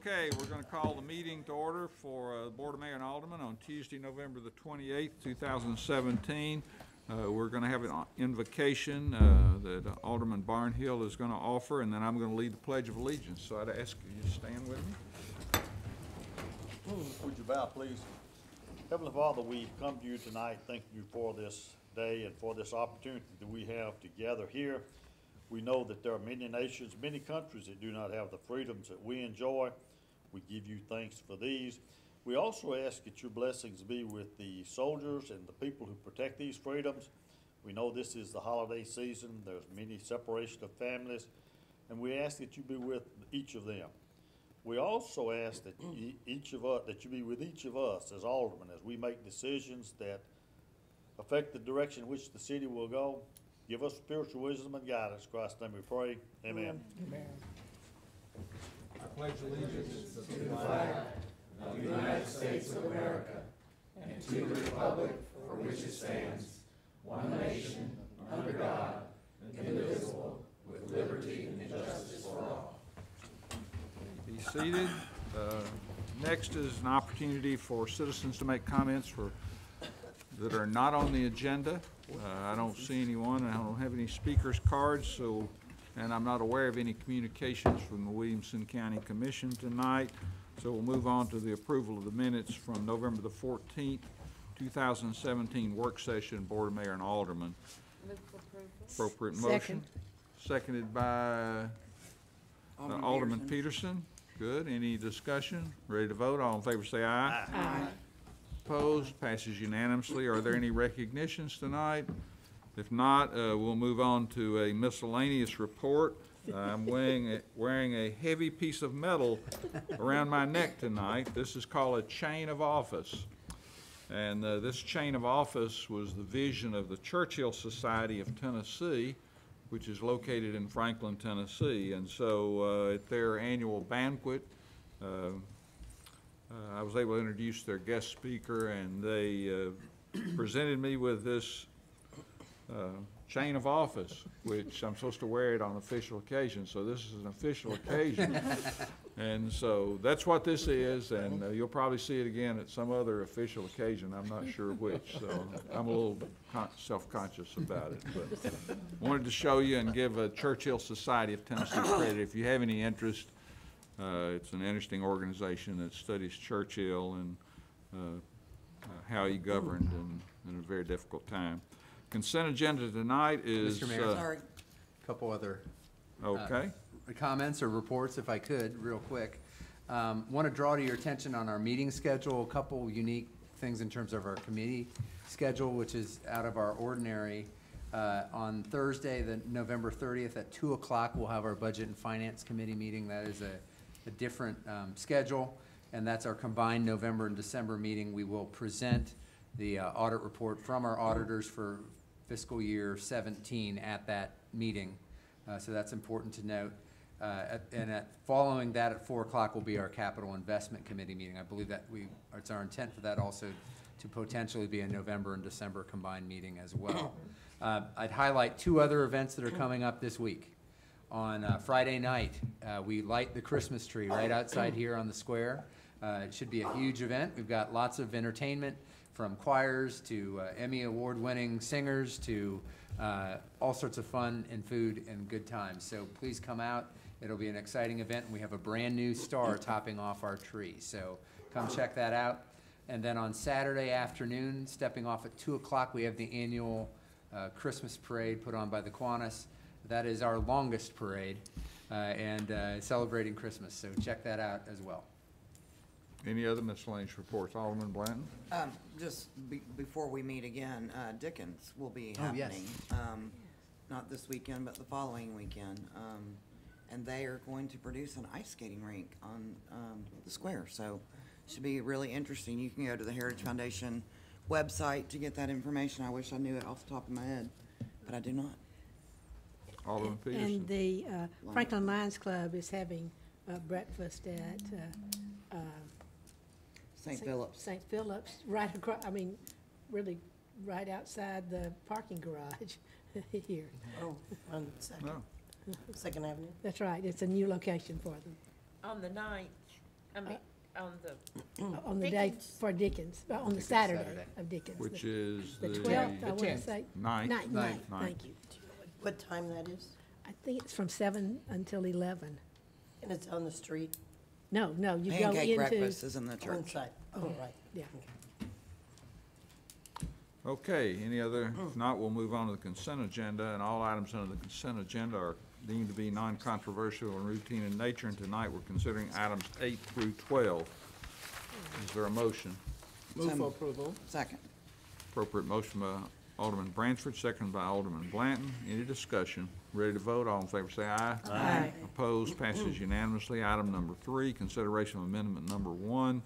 Okay, we're going to call the meeting to order for the Board of Mayor and Aldermen on Tuesday, November the 28th, 2017. We're going to have an invocation that Alderman Barnhill is going to offer, and then I'm going to lead the Pledge of Allegiance. So I'd ask you to stand with me. Would you bow, please? Heavenly Father, we come to you tonight thanking you for this day and for this opportunity that we have to gather here. We know that there are many nations, many countries that do not have the freedoms that we enjoy. We give you thanks for these. We also ask that your blessings be with the soldiers and the people who protect these freedoms. We know this is the holiday season. There's many separation of families, and we ask that you be with each of them. We also ask that you be with each of us as aldermen as we make decisions that affect the direction in which the city will go. Give us spiritual wisdom and guidance. In Christ's name we pray. Amen. Amen. I pledge allegiance to the flag of the United States of America and to the republic for which it stands, one nation, under God, indivisible, with liberty and justice for all. Be seated. Next is an opportunity for citizens to make comments that are not on the agenda. I don't see anyone, and I don't have any speakers cards, and I'm not aware of any communications from the Williamson County Commission tonight. So we'll move on to the approval of the minutes from November the 14th, 2017 work session, Board of Mayor and Aldermen. Move for approval. Appropriate motion. Seconded by Alderman Peterson. Good. Any discussion? Ready to vote? All in favor say aye. Aye. Opposed? Passes unanimously. Are there any recognitions tonight? If not, we'll move on to a miscellaneous report. I'm wearing a heavy piece of metal around my neck tonight. This is called a chain of office. And this chain of office was the vision of the Churchill Society of Tennessee, which is located in Franklin, Tennessee. And so at their annual banquet, I was able to introduce their guest speaker, and they presented me with this chain of office, which I'm supposed to wear it on official occasions. So this is an official occasion. And so that's what this is, and you'll probably see it again at some other official occasion. I'm not sure which, so I'm a little self-conscious about it. But wanted to show you and give a Churchill Society of Tennessee credit. If you have any interest, it's an interesting organization that studies Churchill and how he governed in a very difficult time. Consent agenda tonight is... Mr. Mayor, sorry. A couple other comments or reports, if I could, real quick. Want to draw to your attention on our meeting schedule, a couple unique things in terms of our committee schedule, which is out of our ordinary. On Thursday, November 30th at 2 o'clock, we'll have our Budget and Finance Committee meeting. That is a different schedule, and that's our combined November and December meeting. We will present the audit report from our auditors for fiscal year 17 at that meeting. So that's important to note. Following that at 4 o'clock will be our Capital Investment Committee meeting. I believe that it's our intent for that also to potentially be a November and December combined meeting as well. I'd highlight two other events that are coming up this week. On Friday night, we light the Christmas tree right outside here on the square. It should be a huge event. We've got lots of entertainment, from choirs to Emmy award-winning singers to all sorts of fun and food and good times. So please come out. It'll be an exciting event, and we have a brand new star topping off our tree. So come check that out. And then on Saturday afternoon, stepping off at 2 o'clock, we have the annual Christmas parade put on by the Kiwanis. That is our longest parade and celebrating Christmas. So check that out as well. Any other miscellaneous reports? Alderman Blanton? Before we meet again, Dickens will be happening. Yes. Not this weekend, but the following weekend. And they are going to produce an ice skating rink on the square. So it should be really interesting. You can go to the Heritage Foundation website to get that information. I wish I knew it off the top of my head, but I do not. Alderman Peterson? And the Franklin Lions Club is having breakfast at St. Philip's. St. Philip's, right across, really right outside the parking garage here. Oh, on Second, No. Second Avenue. That's right. It's a new location for them. On the 9th, On the day Dickens. for Dickens, on the Dickens Saturday Saturday. of Dickens. Which is The the 12th, I want to 10th. say. ninth. Ninth, Ninth. thank you. What time that is? I think it's from 7 until 11. And it's on the street? No, you go Pancake into. breakfast is in the church. Inside. Oh, right. Yeah. Okay, any other, if not, we'll move on to the consent agenda, and all items under the consent agenda are deemed to be non-controversial and routine in nature, and tonight we're considering items 8 through 12. Is there a motion? Move for approval. Second. Appropriate motion by Alderman Bransford, second by Alderman Blanton. Any discussion? Ready to vote? All in favor say aye. Aye. Opposed? Passes unanimously. Item number 3, consideration of amendment number 1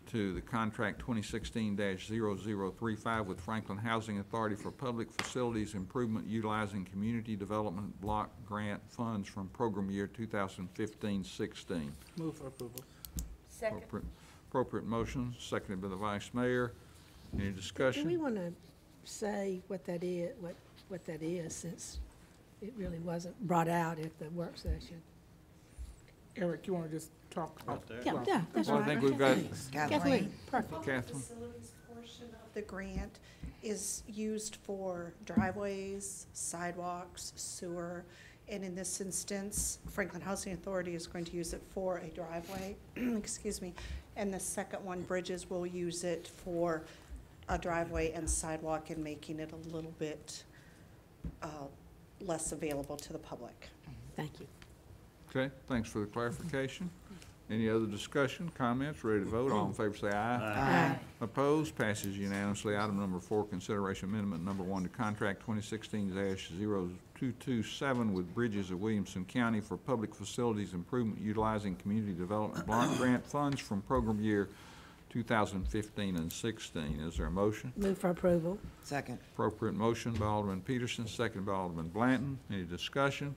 to the contract 2016-0035 with Franklin Housing Authority for public facilities improvement utilizing community development block grant funds from program year 2015-16. Move for approval. Second. Appropriate motion, seconded by the Vice Mayor. Any Do we discussion? want to say what that is, since it really wasn't brought out at the work session? Eric, you want to just talk? Yeah, that's Well, right. I think we've got Kathleen, perfect. Catherine. Facilities portion of the grant is used for driveways, sidewalks, sewer, and in this instance, Franklin Housing Authority is going to use it for a driveway, excuse me, and the second one, Bridges, will use it for a driveway and sidewalk and making it a little bit less available to the public. Thank you. Okay, thanks for the clarification. Any other discussion, comments, ready to vote? All in favor say aye. Aye. Opposed? Passes unanimously. Item number 4, consideration amendment number 1 to contract 2016-0227 with Bridges of Williamson County for public facilities improvement utilizing community development block grant funds from program year 2015 and 16. Is there a motion? Move for approval. Second. Appropriate motion by Alderman Peterson, seconded by Alderman Blanton. Any discussion?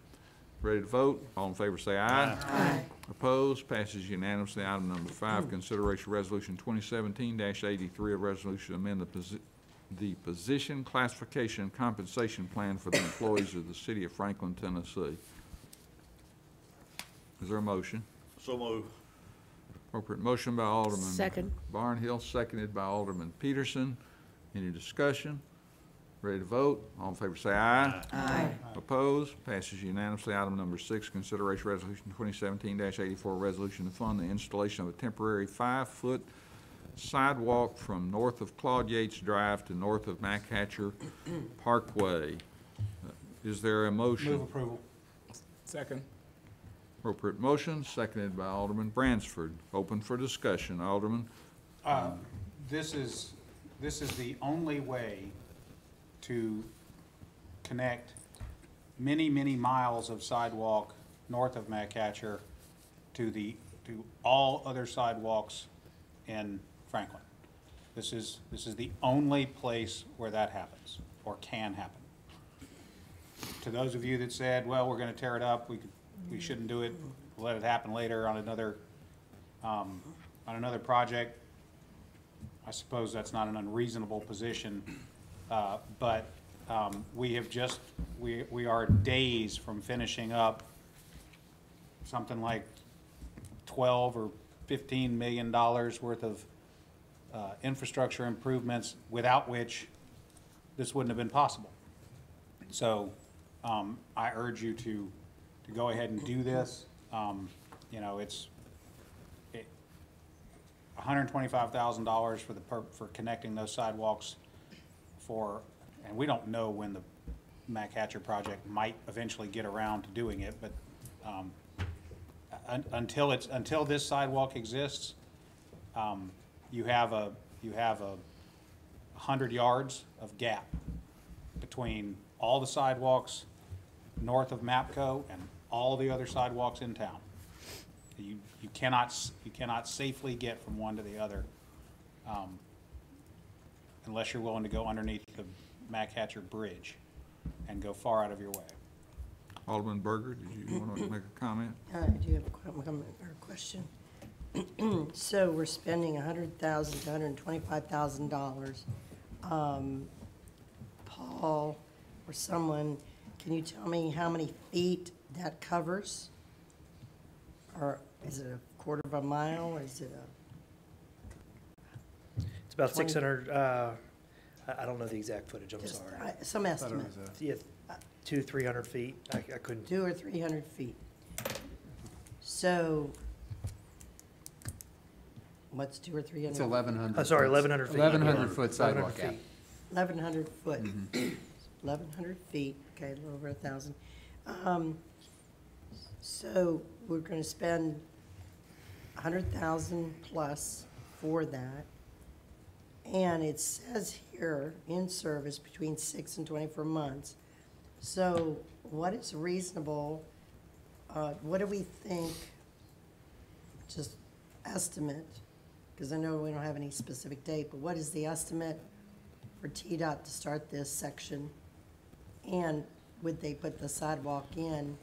Ready to vote? All in favor say aye. Aye. Opposed? Passes unanimously. Item number 5, consideration resolution 2017-83, a resolution to amend the position classification and compensation plan for the employees of the city of Franklin, Tennessee. Is there a motion? So move. Appropriate motion by Alderman Second. Barnhill, seconded by Alderman Peterson. Any discussion? Ready to vote? All in favor say aye. Aye. Opposed? Passes unanimously. Item number 6, consideration resolution 2017-84, resolution to fund the installation of a temporary 5-foot sidewalk from north of Claude Yates Drive to north of MacHatcher Parkway. Is there a motion? Move approval. Second. Appropriate motion, seconded by Alderman Bransford. Open for discussion. Alderman? This is the only way to connect many, many miles of sidewalk north of MacHatcher to all other sidewalks in Franklin. This is the only place where that happens, or can happen. To those of you that said, well, we're gonna tear it up, we shouldn't do it, we'll let it happen later on another project, I suppose that's not an unreasonable position, but we are days from finishing up something like 12 or $15 million worth of infrastructure improvements, without which this wouldn't have been possible. So I urge you to go ahead and do this. You know, it's $125,000 for connecting those sidewalks and we don't know when the MacHatcher project might eventually get around to doing it, but until this sidewalk exists, you have 100 yards of gap between all the sidewalks north of MAPCO and all the other sidewalks in town. You cannot safely get from one to the other unless you're willing to go underneath the MacHatcher Bridge and go far out of your way. Alderman Berger, did you want to make a comment? I do have a comment or a question. So we're spending $100,000 to $125,000. Paul or someone, can you tell me how many feet that covers? Or is it a quarter of a mile? Is it a about 20 600, I don't know the exact footage, I'm Just, sorry. some estimate, Yeah, 200-300 feet, I couldn't, 200 or 300 feet. So, what's 200 or 300? It's 1,100. I'm sorry, 1,100 feet. 1,100 foot sidewalk 1,100 gap. feet. 1,100 foot, 1,100 feet, okay, a little over 1,000. So we're gonna spend 100,000 plus for that. And it says here, in service between 6 and 24 months. So what is reasonable, what do we think, just estimate, because I know we don't have any specific date, but what is the estimate for TDOT to start this section? And would they put the sidewalk in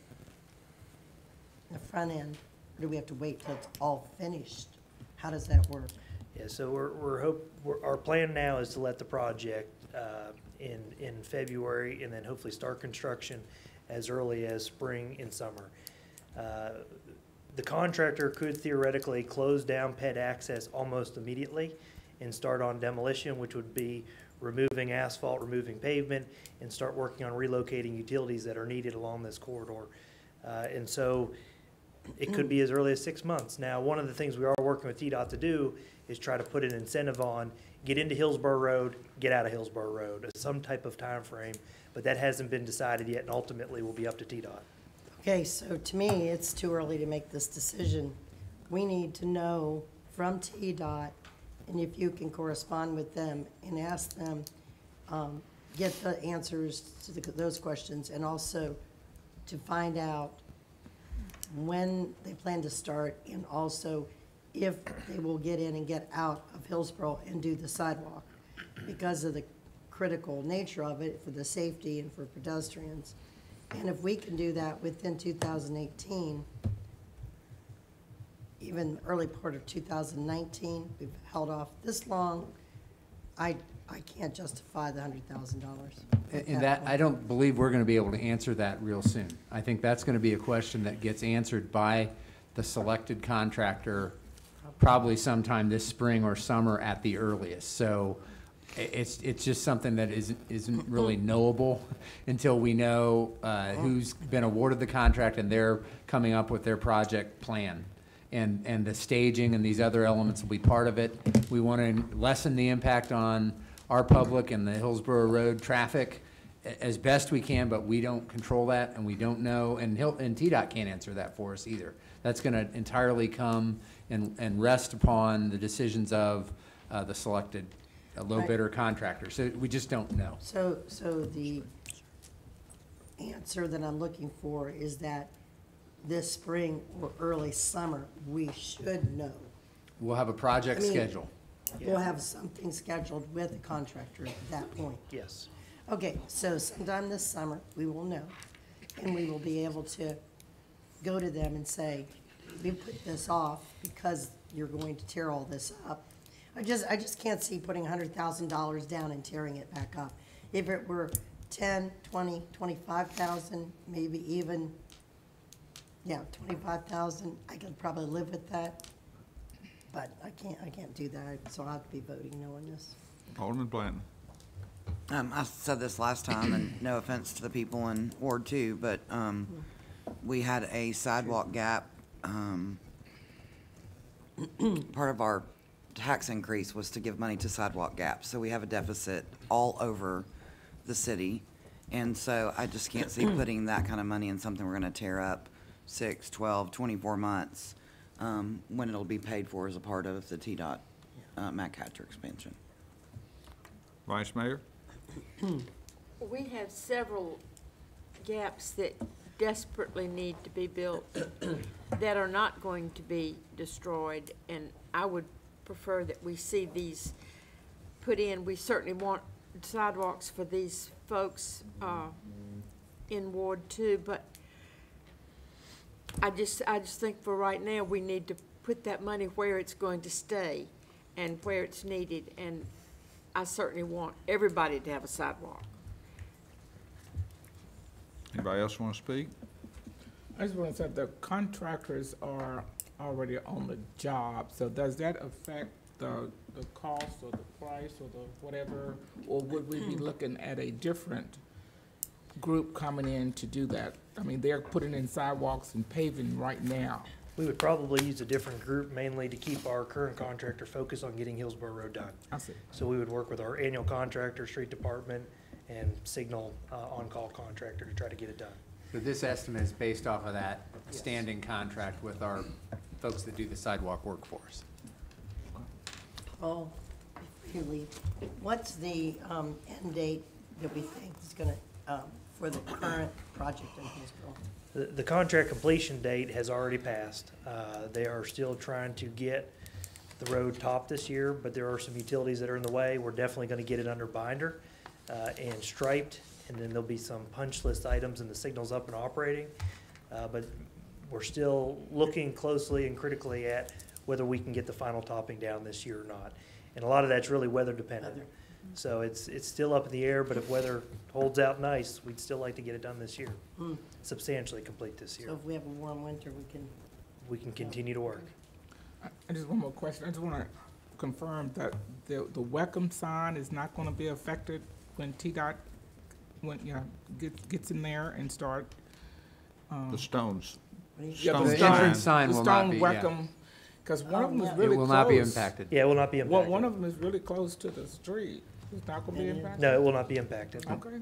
the front end, or do we have to wait till it's all finished? How does that work? Yeah, so our plan now is to let the project in February and then hopefully start construction as early as spring and summer. The contractor could theoretically close down ped access almost immediately and start on demolition, which would be removing asphalt, removing pavement, and start working on relocating utilities that are needed along this corridor. And so it could be as early as 6 months. Now, one of the things we are working with TDOT to do is try to put an incentive on, get into Hillsborough Road, get out of Hillsborough Road, some type of time frame, but that hasn't been decided yet and ultimately will be up to TDOT. Okay, so to me, it's too early to make this decision. We need to know from TDOT, and if you can correspond with them and ask them, get the answers to those questions, and also to find out when they plan to start, and also if they will get in and get out of Hillsborough and do the sidewalk, because of the critical nature of it for the safety and for pedestrians. And if we can do that within 2018, even early part of 2019, we've held off this long, I can't justify the $100,000. And that, I don't believe we're gonna be able to answer that real soon. I think that's gonna be a question that gets answered by the selected contractor probably sometime this spring or summer at the earliest. So it's just something that isn't really knowable until we know who's been awarded the contract and they're coming up with their project plan. And the staging and these other elements will be part of it. We want to lessen the impact on our public and the Hillsborough Road traffic as best we can, but we don't control that and we don't know, and TDOT can't answer that for us either. That's going to entirely come and rest upon the decisions of the selected low bidder contractor. So we just don't know. So the answer that I'm looking for is that this spring or early summer, we should know. We'll have a project schedule. We'll have something scheduled with the contractor at that point. Yes. Okay, so sometime this summer, we will know, and we will be able to go to them and say, we put this off because you're going to tear all this up. I just can't see putting $100,000 down and tearing it back up. If it were 10, 20, 25,000, maybe even, yeah, 25,000, I could probably live with that. But I can't do that, so I'll have to be voting no on this. Alderman Blanton. I said this last time, and no offense to the people in Ward 2, but we had a sidewalk gap. Part of our tax increase was to give money to sidewalk gaps, so we have a deficit all over the city. And so I just can't see putting that kind of money in something we're going to tear up 6, 12, 24 months when it'll be paid for as a part of the TDOT McHatcher expansion. Vice Mayor? We have several gaps that desperately need to be built that are not going to be destroyed, and I would prefer that we see these put in. We certainly want sidewalks for these folks in Ward 2, but I just think for right now we need to put that money where it's going to stay and where it's needed, and I certainly want everybody to have a sidewalk. Anybody else want to speak? I just want to say the contractors are already on the job, so does that affect the the cost or the price or the whatever? Or would we be looking at a different group coming in to do that? I mean, they're putting in sidewalks and paving right now. We would probably use a different group mainly to keep our current contractor focused on getting Hillsborough Road done. I see. So we would work with our annual contractor, street department, and Signal on-call contractor to try to get it done. So this estimate is based off of that standing contract with our folks that do the sidewalk work for us. Oh, before you leave, what's the end date that we think is gonna, for the current project in Hillsborough? The contract completion date has already passed. They are still trying to get the road topped this year, but there are some utilities that are in the way. We're definitely gonna get it under binder and striped, and then there'll be some punch list items and the signals up and operating. But we're still looking closely and critically at whether we can get the final topping down this year or not. And a lot of that's really weather dependent. So it's still up in the air, but if weather holds out nice, we'd still like to get it done this year, substantially complete this year. So if we have a warm winter, We can continue to work. I just one more question. I just want to confirm that the welcome sign is not going to be affected when TDOT, gets in there and start. The stones. Yeah, Stone The sign. entrance sign will not be, yeah. welcome, because one of them is yeah. really It close. will not be impacted. Yeah, it will not be impacted. One of them is really close to the street. It's not going to be impacted? No, it will not be impacted. Okay.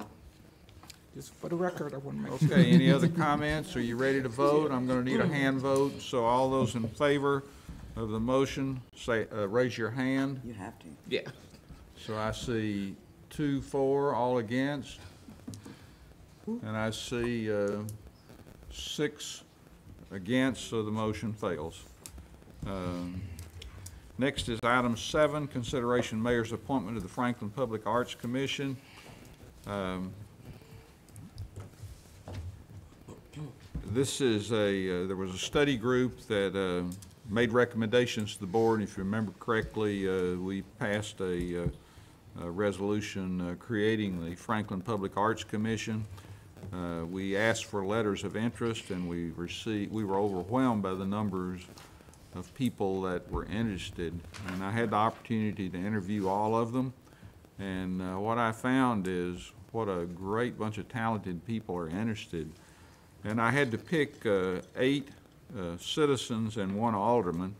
Just for the record, I want to make sure. Okay, any other comments? Are you ready to vote? I'm gonna need a hand vote, so all those in favor of the motion, say, raise your hand. You have to. Yeah. So I see 2, 4, all against. And I see 6 against, so the motion fails. Next is item 7, consideration mayor's appointment to the Franklin Public Arts Commission. This is there was a study group that made recommendations to the board. If you remember correctly, we passed a resolution creating the Franklin Public Arts Commission. We asked for letters of interest, and we were overwhelmed by the numbers of people that were interested. And I had the opportunity to interview all of them. And what I found is what a great bunch of talented people are interested. And I had to pick 8 citizens and 1 alderman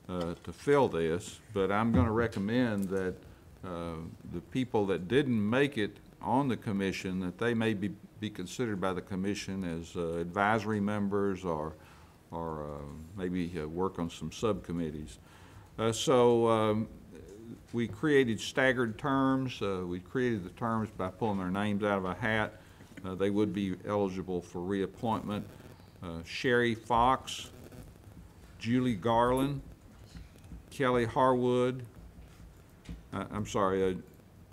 to fill this, but I'm going to recommend that the people that didn't make it on the commission, that they may be considered by the commission as advisory members or maybe work on some subcommittees. So we created staggered terms. We created the terms by pulling their names out of a hat. They would be eligible for reappointment. Sherry Fox, Julie Garland, Kelly Harwood,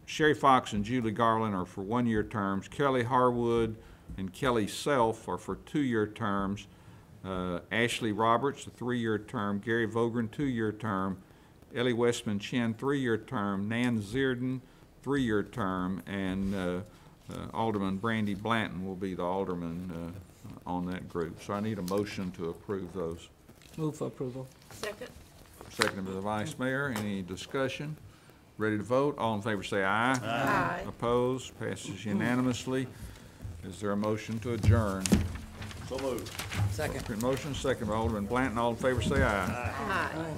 Sherry Fox and Julie Garland are for 1-year terms. Kelly Harwood and Kelly Self are for 2-year terms. Ashley Roberts, a 3-year term. Gary Vogren, 2-year term. Ellie Westman Chin, 3-year term. Nan Zierden, 3-year term. And Alderman Brandy Blanton will be the alderman on that group. So I need a motion to approve those. Move for approval. Second? Seconded by the vice mayor. Any discussion? Ready to vote? All in favor say aye. Aye. Opposed? Passes unanimously. Is there a motion to adjourn? So moved. Second. Motion, second by Alderman Blanton. All in favor say aye. Aye.